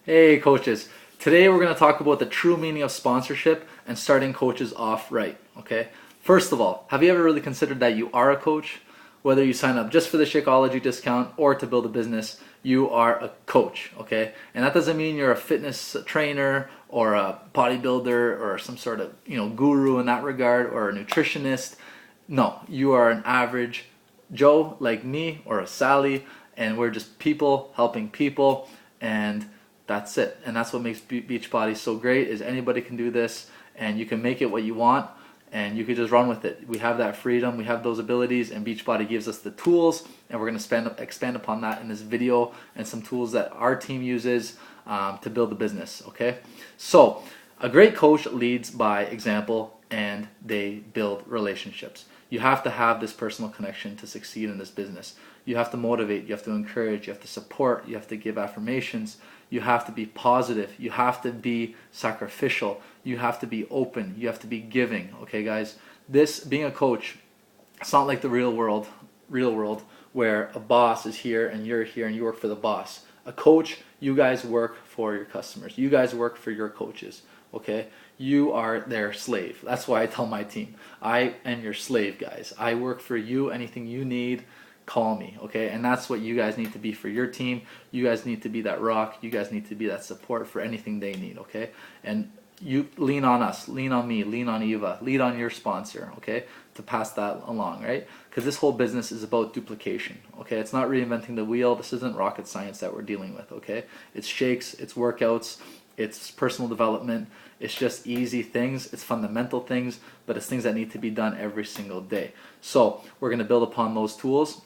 Hey coaches, today we're going to talk about the true meaning of sponsorship and starting coaches off right, okay? First of all, have you ever really considered that you are a coach? Whether you sign up just for the Shakeology discount or to build a business, you are a coach, okay? And that doesn't mean you're a fitness trainer or a bodybuilder or some sort of, guru in that regard or a nutritionist. No, you are an average Joe like me or a Sally, and we're just people helping people, and that's it. And that's what makes Beachbody so great is anybody can do this, and you can make it what you want, and you can just run with it. We have that freedom, we have those abilities, and Beachbody gives us the tools, and we're going to expand upon that in this video and some tools that our team uses to build the business, okay? So a great coach leads by example, and they build relationships. You have to have this personal connection to succeed in this business. You have to motivate, you have to encourage, you have to support, you have to give affirmations, you have to be positive, you have to be sacrificial, you have to be open, you have to be giving. Okay guys, this being a coach, it's not like the real world where a boss is here and you're here and you work for the boss. A coach, you guys work for your customers. You guys work for your coaches. Okay? You are their slave. That's why I tell my team, I am your slave, guys. I work for you. Anything you need, call me. Okay? And that's what you guys need to be for your team. You guys need to be that rock. You guys need to be that support for anything they need. Okay? And you lean on us, lean on me, lean on Eva, lean on your sponsor, okay, to pass that along, right? Because this whole business is about duplication, okay? It's not reinventing the wheel. This isn't rocket science that we're dealing with, okay? It's shakes, it's workouts, it's personal development. It's just easy things. It's fundamental things, but it's things that need to be done every single day. So we're going to build upon those tools.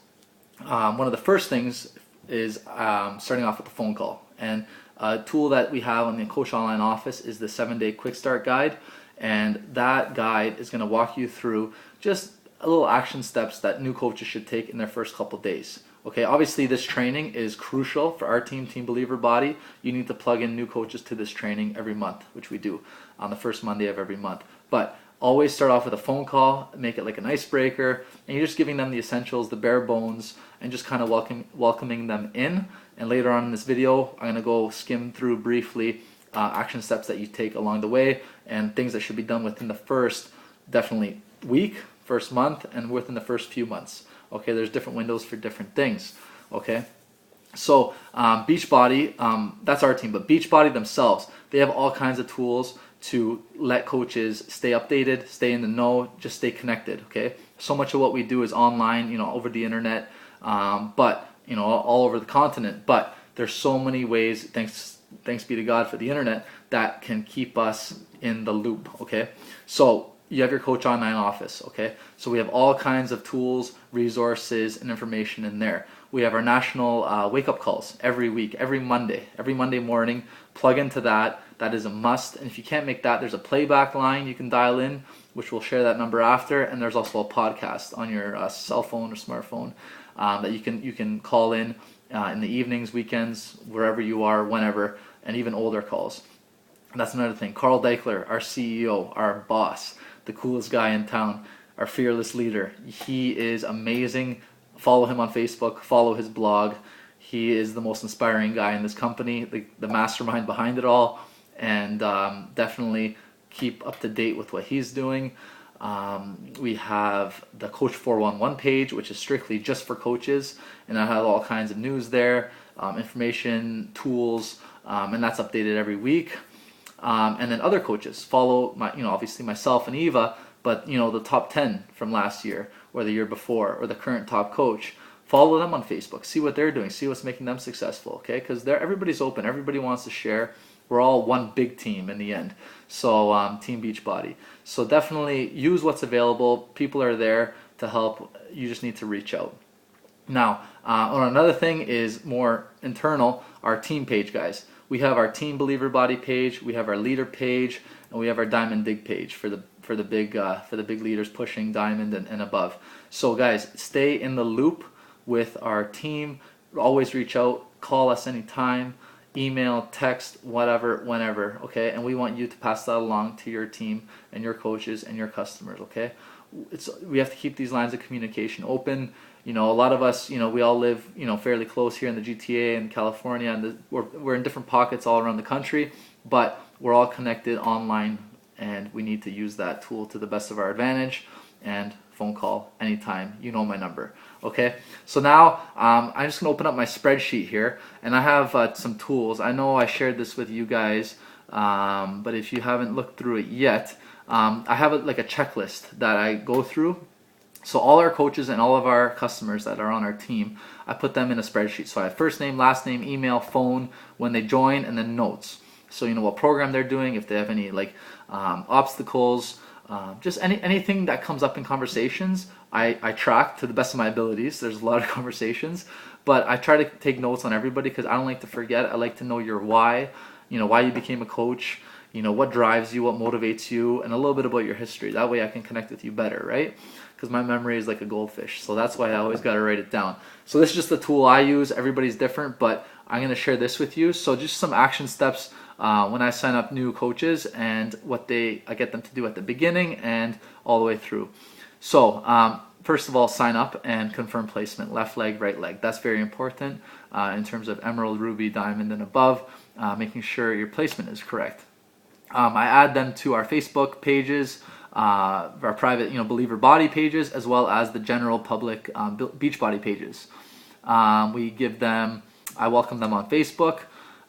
One of the first things is starting off with the phone call. And a tool that we have on the Coach Online office is the 7-day quick start guide, and that guide is going to walk you through just a little action steps that new coaches should take in their first couple days. Okay, obviously this training is crucial for our team, Team BelieverBody. You need to plug in new coaches to this training every month, which we do on the first Monday of every month. But always start off with a phone call, make it like an icebreaker, and you're just giving them the essentials, the bare bones, and just kind of welcoming them in. And later on in this video, I'm going to go skim through briefly action steps that you take along the way and things that should be done within the first, definitely week, first month, and within the first few months. Okay, there's different windows for different things. Okay, so Beachbody, that's our team, but Beachbody themselves, they have all kinds of tools to let coaches stay updated, stay in the know, just stay connected. Okay, so much of what we do is online, over the internet, but all over the continent. But there's so many ways, thanks be to God for the internet, that can keep us in the loop. Okay, so you have your Coach Online office. Okay, so we have all kinds of tools, resources, and information in there. We have our national wake-up calls every week, every Monday morning. Plug into that. That is a must. And if you can't make that, there's a playback line you can dial in, which we'll share that number after. And there's also a podcast on your cell phone or smartphone that you can call in the evenings, weekends, wherever you are, whenever, and even older calls. And that's another thing. Carl Daikler, our CEO, our boss, the coolest guy in town, our fearless leader. He is amazing. Follow him on Facebook, follow his blog. He is the most inspiring guy in this company, the mastermind behind it all, and definitely keep up to date with what he's doing. We have the Coach 411 page, which is strictly just for coaches, and I have all kinds of news there, information, tools, and that's updated every week. And then other coaches follow obviously myself and Eva, but the top 10 from last year or the year before or the current top coach. Follow them on Facebook, see what they're doing, see what's making them successful, okay? Because everybody's open, everybody wants to share. We're all one big team in the end. So Team Beachbody. So definitely use what's available. People are there to help. You just need to reach out. Now, another thing is more internal, our team page, guys. We have our Team BelieverBody page, we have our leader page, and we have our Diamond Dig page for the big leaders pushing Diamond and above. So guys, stay in the loop with our team. Always reach out, call us anytime, email, text, whatever, whenever, okay? And we want you to pass that along to your team and your coaches and your customers, okay? We have to keep these lines of communication open. You know, a lot of us, you know, we all live, you know, fairly close here in the GTA and California, and we're in different pockets all around the country, but we're all connected online, and we need to use that tool to the best of our advantage. And phone call anytime. You know my number. Okay, so now I'm just gonna open up my spreadsheet here, and I have some tools. I know I shared this with you guys, but if you haven't looked through it yet, I have like a checklist that I go through. So all our coaches and all of our customers that are on our team, I put them in a spreadsheet. So I have first name, last name, email, phone, when they join, and then notes. So you know what program they're doing, if they have any like obstacles, just anything that comes up in conversations, I track to the best of my abilities. There's a lot of conversations, but I try to take notes on everybody because I don't like to forget. I like to know your why, you know, why you became a coach, you know, what drives you, what motivates you, and a little bit about your history. That way I can connect with you better, right? Because my memory is like a goldfish. So that's why I always got to write it down. So this is just the tool I use. Everybody's different, but I'm going to share this with you. So just some action steps when I sign up new coaches and what I get them to do at the beginning and all the way through. So first of all, sign up and confirm placement, left leg, right leg. That's very important in terms of emerald, ruby, diamond, and above, making sure your placement is correct. I add them to our Facebook pages, our private, you know, BelieverBody pages, as well as the general public Beachbody pages. I welcome them on Facebook.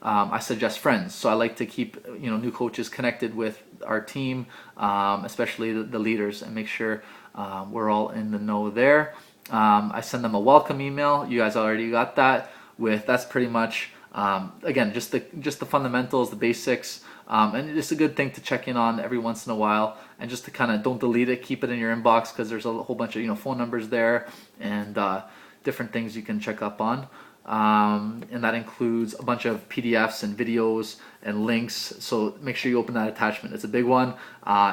I suggest friends. So I like to keep, you know, new coaches connected with our team, especially the leaders, and make sure we're all in the know there. I send them a welcome email. You guys already got that. That's pretty much again just the fundamentals, the basics. And it's a good thing to check in on every once in a while, and just to kind of don't delete it, keep it in your inbox, because there's a whole bunch of, you know, phone numbers there and different things you can check up on. And that includes a bunch of PDFs and videos and links. So make sure you open that attachment. It's a big one.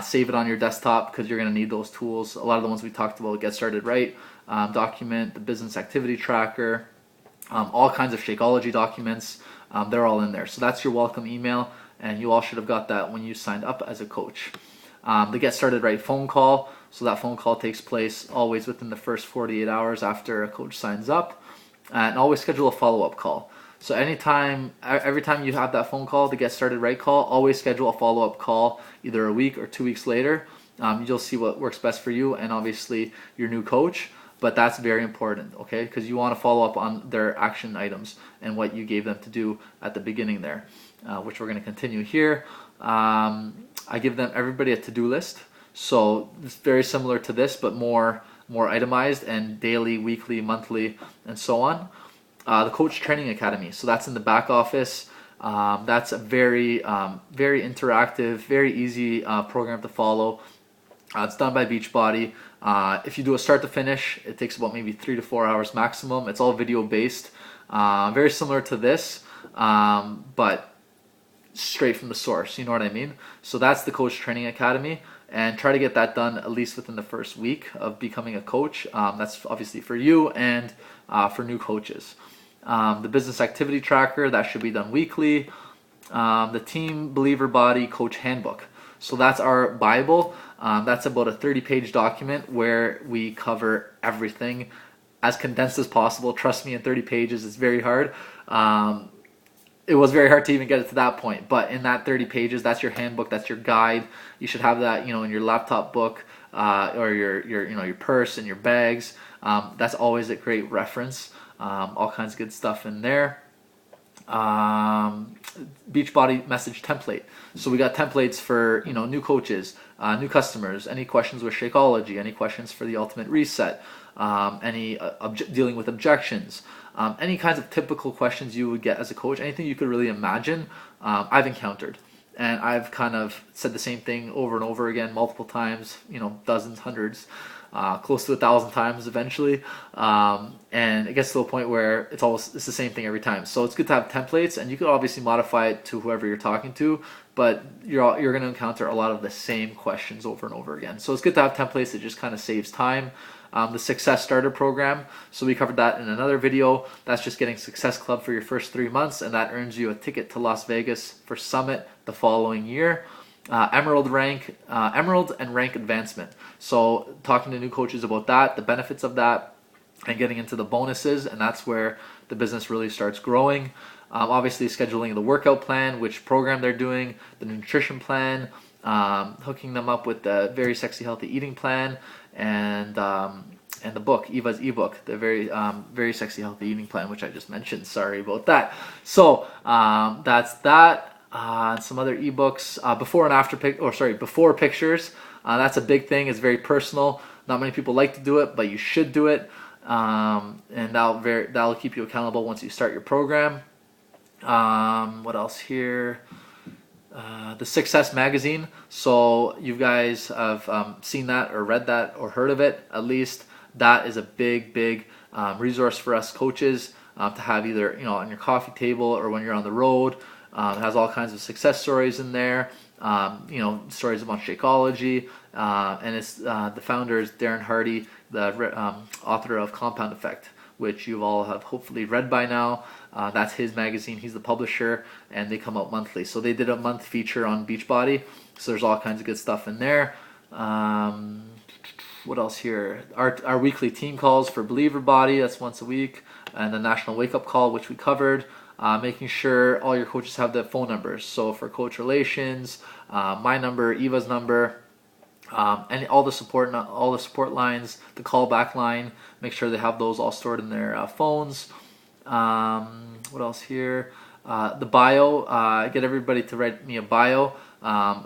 Save it on your desktop because you're going to need those tools. A lot of the ones we talked about, Get Started Right, document, the business activity tracker, all kinds of Shakeology documents. They're all in there. So that's your welcome email, and you all should have got that when you signed up as a coach. The Get Started Right phone call. So that phone call takes place always within the first 48 hours after a coach signs up. And always schedule a follow-up call. So every time you have that phone call, the Get Started Right call, always schedule a follow-up call either a week or 2 weeks later. You'll see what works best for you and obviously your new coach. But that's very important, okay? Because you want to follow up on their action items and what you gave them to do at the beginning there, which we're going to continue here. I give everybody a to-do list. So it's very similar to this, but more itemized, and daily, weekly, monthly, and so on. The Coach Training Academy. So that's in the back office. That's a very interactive, very easy program to follow. It's done by Beachbody. If you do a start to finish, it takes about maybe 3 to 4 hours maximum. It's all video based. Very similar to this, but straight from the source. You know what I mean? So that's the Coach Training Academy. And try to get that done at least within the first week of becoming a coach. That's obviously for you and for new coaches. The business activity tracker, that should be done weekly. The Team BelieverBody Coach Handbook. So that's our Bible. That's about a 30-page document where we cover everything as condensed as possible. Trust me, in 30 pages, it's very hard. It was very hard to even get it to that point, but in that 30 pages, that's your handbook, that's your guide. You should have that, you know, in your laptop book or your purse and your bags. That's always a great reference. All kinds of good stuff in there. Beachbody message template. So we got templates for, you know, new coaches, new customers, any questions with Shakeology, any questions for the ultimate reset, any dealing with objections. Any kinds of typical questions you would get as a coach, anything you could really imagine, I've encountered. And I've kind of said the same thing over and over again, multiple times, you know, dozens, hundreds, close to 1,000 times eventually. And it gets to a point where it's the same thing every time. So it's good to have templates, and you could obviously modify it to whoever you're talking to, but you're going to encounter a lot of the same questions over and over again. So it's good to have templates. It just kind of saves time. The Success Starter Program, so we covered that in another video. That's just getting Success Club for your first 3 months, and that earns you a ticket to Las Vegas for Summit the following year. Emerald and rank advancement. So talking to new coaches about that, the benefits of that, and getting into the bonuses, and that's where the business really starts growing. Obviously, scheduling the workout plan, which program they're doing, the nutrition plan, hooking them up with the Very Sexy Healthy Eating Plan, and the book, Eva's ebook, the Very Sexy Healthy Eating Plan, which I just mentioned. Sorry about that. So that's that. Some other ebooks, before pictures. That's a big thing. It's very personal. Not many people like to do it, but you should do it. And that'll keep you accountable once you start your program. What else here? The Success Magazine. So you guys have seen that or read that or heard of it at least. That is a big resource for us coaches to have either on your coffee table or when you're on the road. It has all kinds of success stories in there. Stories about Shakeology, and it's the founder is Darren Hardy, the author of Compound Effect, which you all have hopefully read by now. That's his magazine. He's the publisher, and they come out monthly. So they did a month feature on Beachbody. So there's all kinds of good stuff in there. What else here? Our weekly team calls for BelieverBody. That's once a week, and the National Wake Up Call, which we covered. Making sure all your coaches have the phone numbers. So for coach relations, my number, Eva's number, and all the support lines, the callback line. Make sure they have those all stored in their phones. What else here? The bio. I get everybody to write me a bio,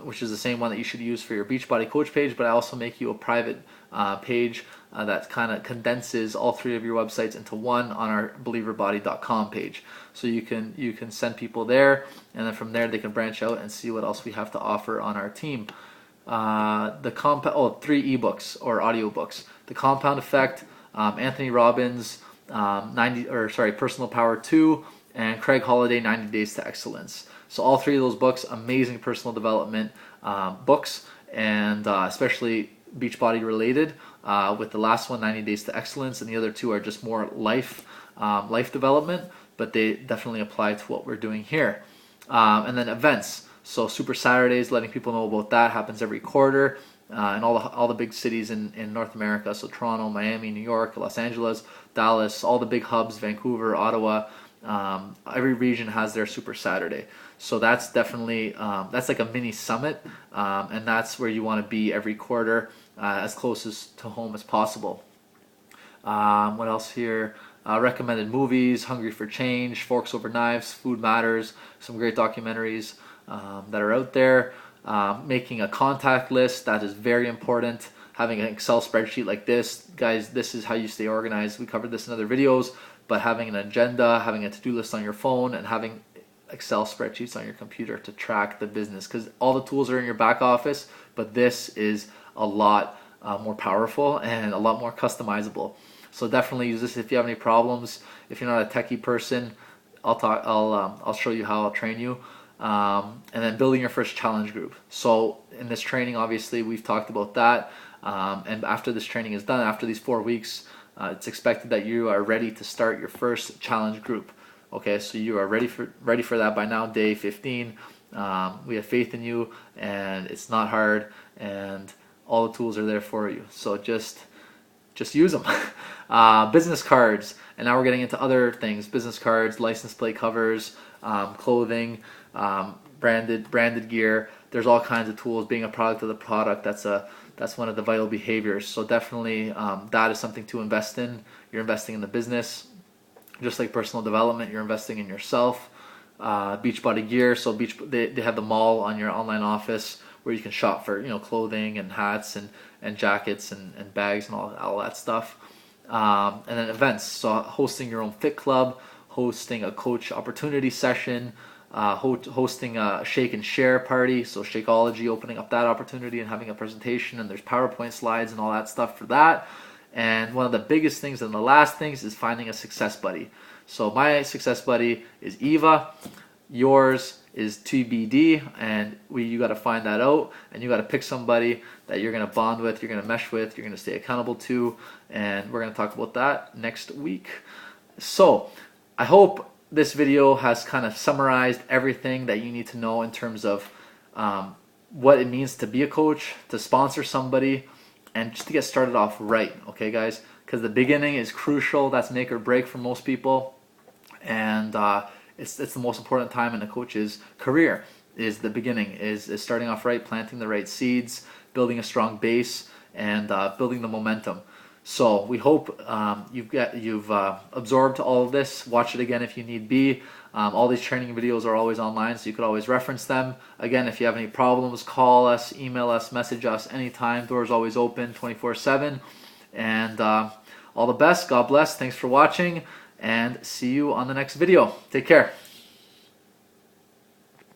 which is the same one that you should use for your Beachbody coach page. But I also make you a private page that kind of condenses all three of your websites into one on our BelieverBody.com page. So you can send people there, and then from there they can branch out and see what else we have to offer on our team. 3 ebooks or audiobooks. The Compound Effect, Anthony Robbins, Personal Power 2, and Craig Holiday, 90 Days to Excellence. So all 3 of those books, amazing personal development books, and especially Beachbody related. With the last one, 90 Days to Excellence, and the other 2 are just more life development, but they definitely apply to what we're doing here. And then events. So Super Saturdays, letting people know about that, happens every quarter in all the big cities in North America. So Toronto, Miami, New York, Los Angeles, Dallas, all the big hubs, Vancouver, Ottawa. Every region has their Super Saturday. So that's definitely that's like a mini summit, and that's where you want to be every quarter, as close to home as possible. What else here? Recommended movies, Hungry for Change, Forks Over Knives, Food Matters, some great documentaries that are out there. Making a contact list, that is very important. Having an Excel spreadsheet like this, guys, this is how you stay organized. We covered this in other videos, but having an agenda, having a to-do list on your phone, and having Excel spreadsheets on your computer to track the business, because all the tools are in your back office, but this is a lot more powerful and a lot more customizable. So definitely use this if you have any problems. If you're not a techie person, I'll show you how. I'll train you. And then building your first challenge group. So in this training, obviously we've talked about that. And after this training is done, after these 4 weeks, it's expected that you are ready to start your first challenge group. Okay, so you are ready for that by now, day 15. We have faith in you, and it's not hard, and all the tools are there for you. So just use them. Business cards, and now we're getting into other things. Business cards, license plate covers, clothing, branded gear. There's all kinds of tools. Being a product of the product, that's one of the vital behaviors. So definitely that is something to invest in. You're investing in the business. Just like personal development, you're investing in yourself. Beachbody gear, so they have the mall on your online office where you can shop for clothing and hats and jackets and bags and all that stuff. And then events, so hosting your own fit club, hosting a coach opportunity session, hosting a shake and share party, so Shakeology, opening up that opportunity and having a presentation, and there's PowerPoint slides and all that stuff for that. And one of the biggest things and the last things is finding a success buddy. So my success buddy is Eva, yours is TBD, and you got to find that out, and you got to pick somebody that you're going to bond with, you're going to mesh with, you're going to stay accountable to, and we're going to talk about that next week. So I hope this video has kind of summarized everything that you need to know in terms of what it means to be a coach, to sponsor somebody, and just to get started off right. Okay, guys, because the beginning is crucial. That's make or break for most people, and it's the most important time in a coach's career. Is the beginning, is starting off right, planting the right seeds, building a strong base, and building the momentum. So we hope you've absorbed all of this. Watch it again if you need be. All these training videos are always online, so you could always reference them. Again, if you have any problems, call us, email us, message us anytime. Doors always open 24/7. And all the best. God bless. Thanks for watching, and see you on the next video. Take care.